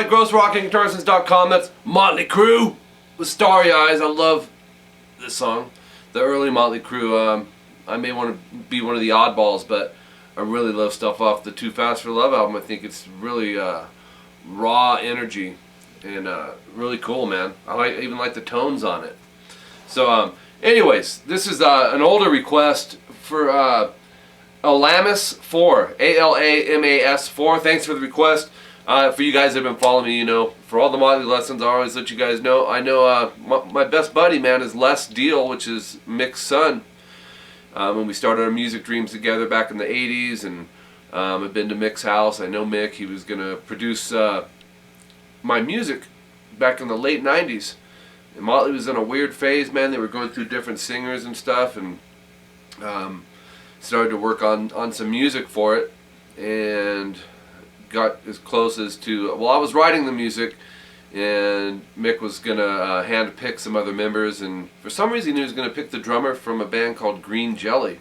rockinguitarlessons.com. That's Motley Crue with Starry Eyes. I love this song. The early Motley Crue. I may want to be one of the oddballs, but I really love stuff off the Too Fast for Love album. I think it's really raw energy and really cool, man. I even like the tones on it. So, anyways, this is an older request for 𝐂𝐿𝐴MAS 4, 𝐂𝐿𝐴MAS 4. Thanks for the request. For you guys that have been following me, you know, for all the Motley lessons, I always let you guys know. I know my best buddy, man, is 𝐿𝐿, which is Mick's son. When we started our music dreams together back in the 80s, and I've been to Mick's house. I know Mick. He was going to produce my music back in the late 90s. And Motley was in a weird phase, man. They were going through different singers and stuff, and started to work on some music for it, and got as close as to, well, I was writing the music, and Mick was going to hand pick some other members, and for some reason he was going to pick the drummer from a band called Green Jelly.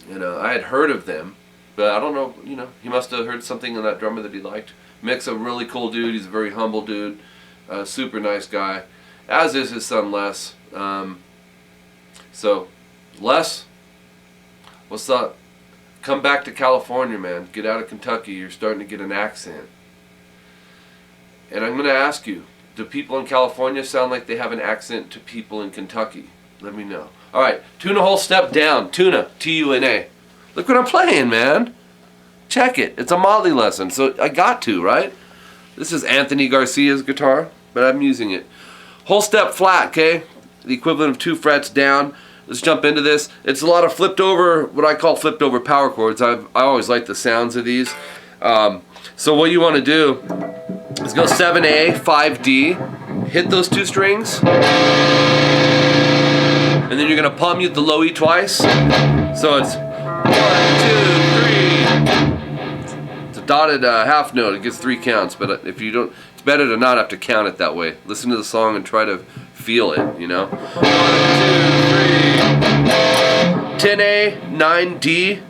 And I had heard of them, but I don't know, you know, he must have heard something in that drummer that he liked. Mick's a really cool dude. He's a very humble dude, super nice guy, as is his son 𝐿𝐿. So, 𝐿𝐿, what's up? Come back to California, man. Get out of Kentucky. You're starting to get an accent. And I'm going to ask you, do people in California sound like they have an accent to people in Kentucky? Let me know. Alright, tune a whole step down. Tuna, T-U-N-A. Look what I'm playing, man. Check it. It's a Motley lesson, so I got to, right? This is Anthony Garcia's guitar, but I'm using it. Whole step flat, okay? The equivalent of 2 frets down. Let's jump into this. It's a lot of flipped over, what I call flipped over power chords. I always like the sounds of these. So what you want to do is go 7A, 5D, hit those 2 strings, and then you're going to palm mute the low E twice. So it's 1, 2, 3. It's a dotted half note. It gets 3 counts, but if you don't, it's better to not have to count it that way. Listen to the song and try to feel it, you know. 1, 2, 3. 10A, 9D.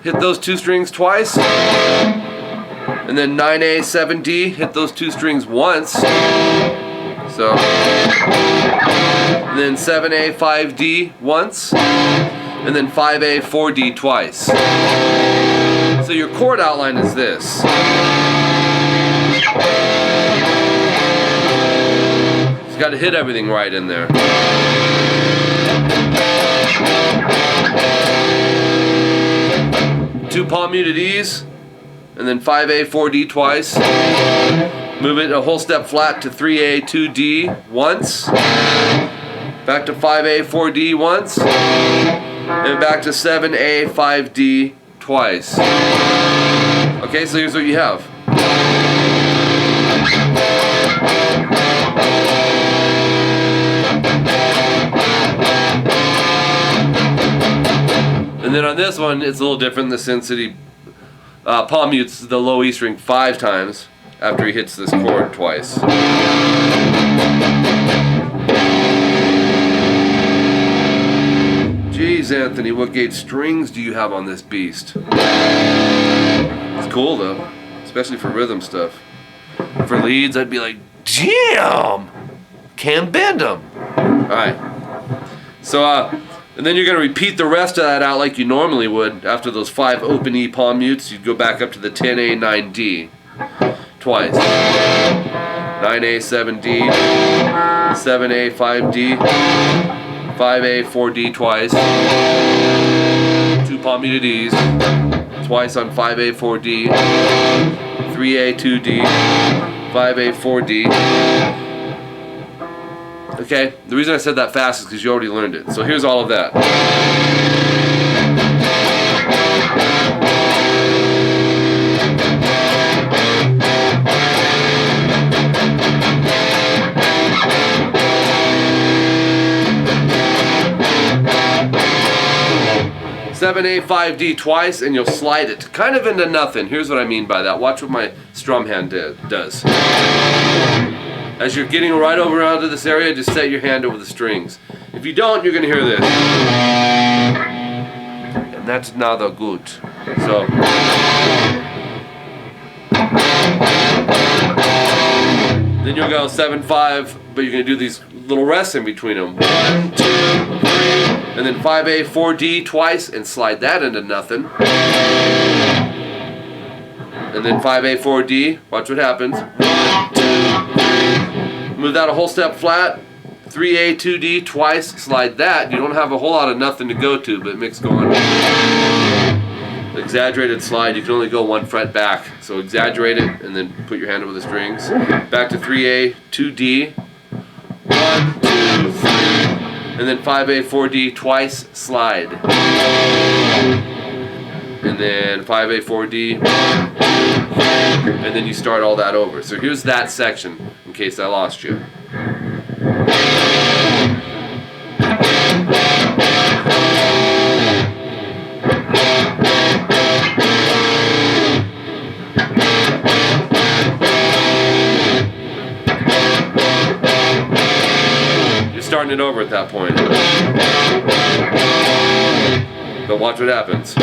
Hit those 2 strings twice. And then 9A, 7D. Hit those 2 strings once. So. And then 7A, 5D once. And then 5A, 4D twice. So your chord outline is this. You got to hit everything right in there. Two palm muted E's, and then 5A, 4D twice. Move it a whole step flat to 3A, 2D once. Back to 5A, 4D once. And back to 7A, 5D twice. Okay, so here's what you have. And then on this one, it's a little different in the sense that he palm mutes the low E string 5 times after he hits this chord twice. Jeez, Anthony, what gauge strings do you have on this beast? It's cool though, especially for rhythm stuff. For leads, I'd be like, damn, can't bend them. Alright, so and then you're going to repeat the rest of that out like you normally would. After those 5 open E palm mutes, you'd go back up to the 10A, 9D twice. 9A, 7D, 7A, 5D, 5A, 4D twice. 2 palm muted E's, twice on 5A, 4D, 3A, 2D, 5A, 4D. Okay, the reason I said that fast is because you already learned it. So here's all of that. 7A, 5D twice, and you'll slide it kind of into nothing. Here's what I mean by that. Watch what my strum hand does. As you're getting right over onto this area, just set your hand over the strings. If you don't, you're going to hear this. And that's not good. So. Then you'll go 7/5, but you're going to do these little rests in between them. 1, 2, 3, and then 5A, 4D twice, and slide that into nothing. And then 5A, 4D, watch what happens. 1, 2, 3. Move that a whole step flat. 3A, 2D twice, slide that. You don't have a whole lot of nothing to go to, but Mick's going. Exaggerated slide, you can only go 1 fret back. So exaggerate it and then put your hand over the strings. Back to 3A, 2D. 1, 2, 3. And then 5A, 4D twice, slide. And then 5A, 4D. And then you start all that over. So here's that section, in case I lost you. You're starting it over at that point. But watch what happens.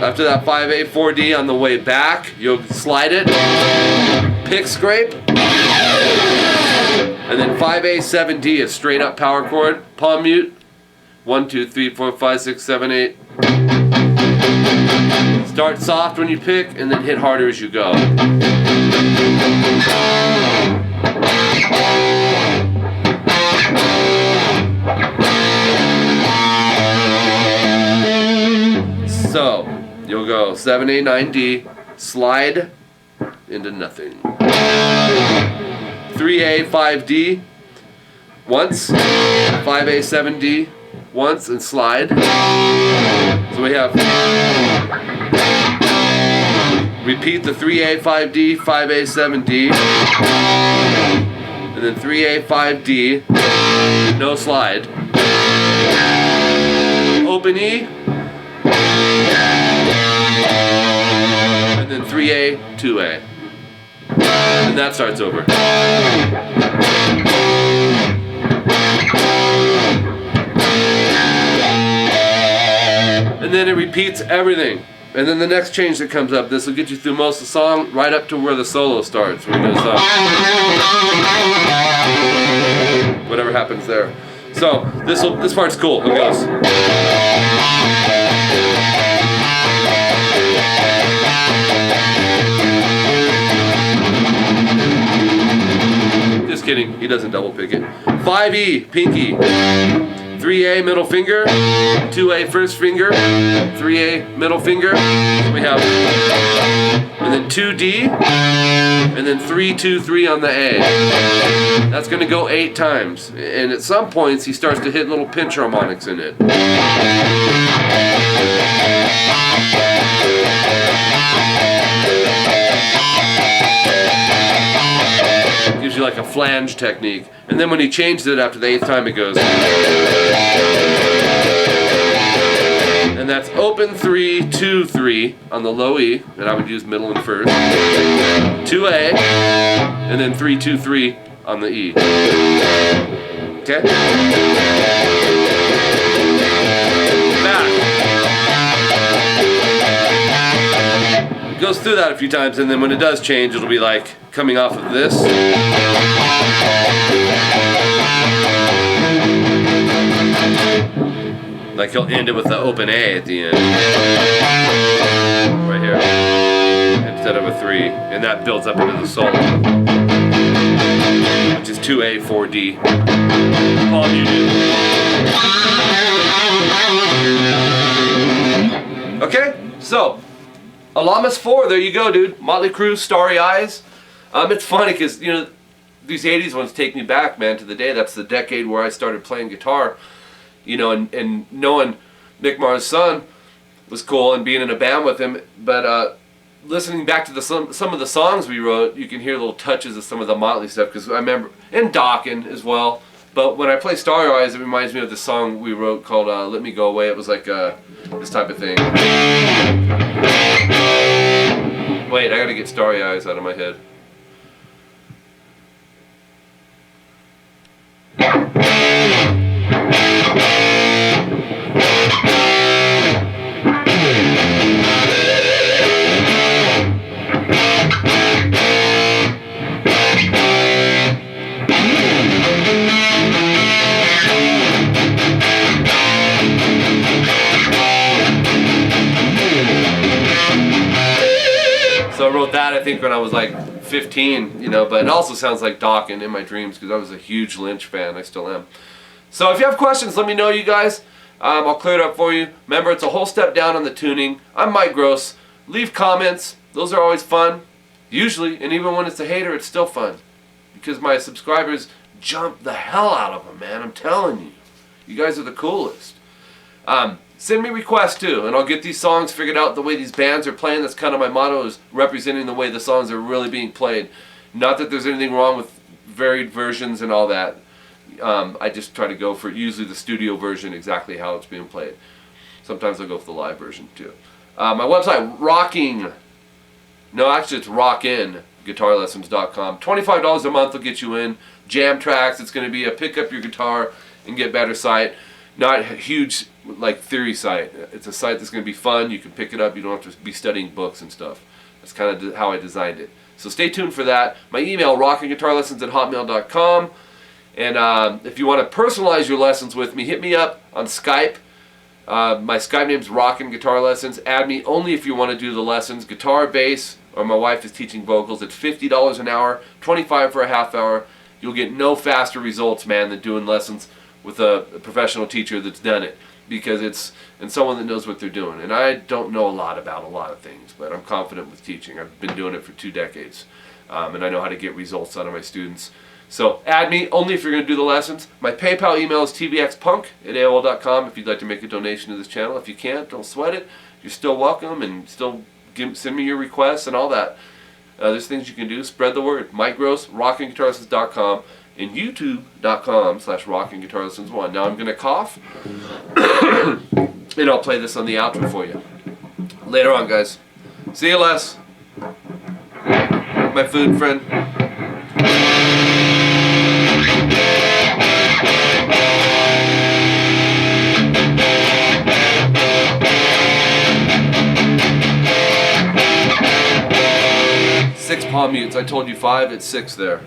After that 5A, 4D on the way back, you'll slide it, pick scrape, and then 5A, 7D, a straight up power chord, palm mute, 1, 2, 3, 4, 5, 6, 7, 8. Start soft when you pick, and then hit harder as you go. So, you'll go 7A, 9D, slide into nothing. 3A, 5D, once, 5A, 7D, once, and slide. So we have, repeat the 3A, 5D, 5A, 7D, and then 3A, 5D, no slide. Open E, and then 3A, 2A. And that starts over. And then it repeats everything. And then the next change that comes up, this will get you through most of the song, right up to where the solo starts. Where it goes up. Whatever happens there. So this part's cool. It goes. Just kidding, he doesn't double pick it. 5E, pinky. 3A, middle finger. 2A, first finger. 3A, middle finger. We have, and then 2D, and then 3, 2, 3 on the A. That's going to go 8 times. And at some points, he starts to hit little pinch harmonics in it. Gives you like a flange technique. And then when he changed it after the 8th time, it goes. And that's open 3, 2, 3 on the low E, and I would use middle and first. 2A, and then 3, 2, 3 on the E. Okay? Back. It goes through that a few times, and then when it does change, it'll be like coming off of this. Like he'll end it with the open A at the end. Right here. Instead of a 3. And that builds up into the solo. Which is 2A, 4D. All muted. Okay? So, Alamas 4, there you go, dude. Motley Crue, Starry Eyes. It's funny because, you know, these 80s ones take me back, man, to the day. That's the decade where I started playing guitar. You know, and knowing Mick Mars' son was cool and being in a band with him. But listening back to some of the songs we wrote, you can hear little touches of some of the Motley stuff. Because I remember, and Dawkins as well. But when I play Starry Eyes, it reminds me of the song we wrote called Let Me Go Away. It was like this type of thing. Wait, I gotta get Starry Eyes out of my head. So I wrote that, I think, when I was like 15, you know, but it also sounds like Dawkins in my dreams because I was a huge Lynch fan. I still am. So if you have questions, let me know, you guys. I'll clear it up for you. Remember, it's a whole step down on the tuning. I'm Mike Gross. Leave comments. Those are always fun, usually, and even when it's a hater, it's still fun because my subscribers jump the hell out of them, man. I'm telling you. You guys are the coolest. Send me requests too, and I'll get these songs figured out the way these bands are playing. That's kind of my motto, is representing the way the songs are really being played. Not that there's anything wrong with varied versions and all that. I just try to go for usually the studio version, exactly how it's being played. Sometimes I'll go for the live version too. My website, it's rockinguitarlessons.com. $25 a month will get you in. Jam tracks. It's going to be a pick up your guitar and get better site. Not a huge like theory site. It's a site that's going to be fun. You can pick it up. You don't have to be studying books and stuff. That's kind of how I designed it. So stay tuned for that. My email, rockinguitarlessons@hotmail.com. And if you want to personalize your lessons with me, hit me up on Skype. My Skype name's Rockin' Guitar Lessons. Add me only if you want to do the lessons. Guitar, bass, or my wife is teaching vocals. It's $50 an hour, $25 for a half hour. You'll get no faster results, man, than doing lessons with a professional teacher that's done it, because it's someone that knows what they're doing. And I don't know a lot about a lot of things, but I'm confident with teaching. I've been doing it for 2 decades, and I know how to get results out of my students. So add me only if you're going to do the lessons. My PayPal email is tvxpunk@aol.com if you'd like to make a donation to this channel. If you can't, don't sweat it. You're still welcome, and still send me your requests and all that. There's things you can do. Spread the word. Mike Gross, rockinguitarlessons.com, and youtube.com/rockinguitarlessons1. Now I'm going to cough, and I'll play this on the outro for you. Later on, guys. See you, Les. My food friend. Six palm mutes. I told you 5, it's 6 there.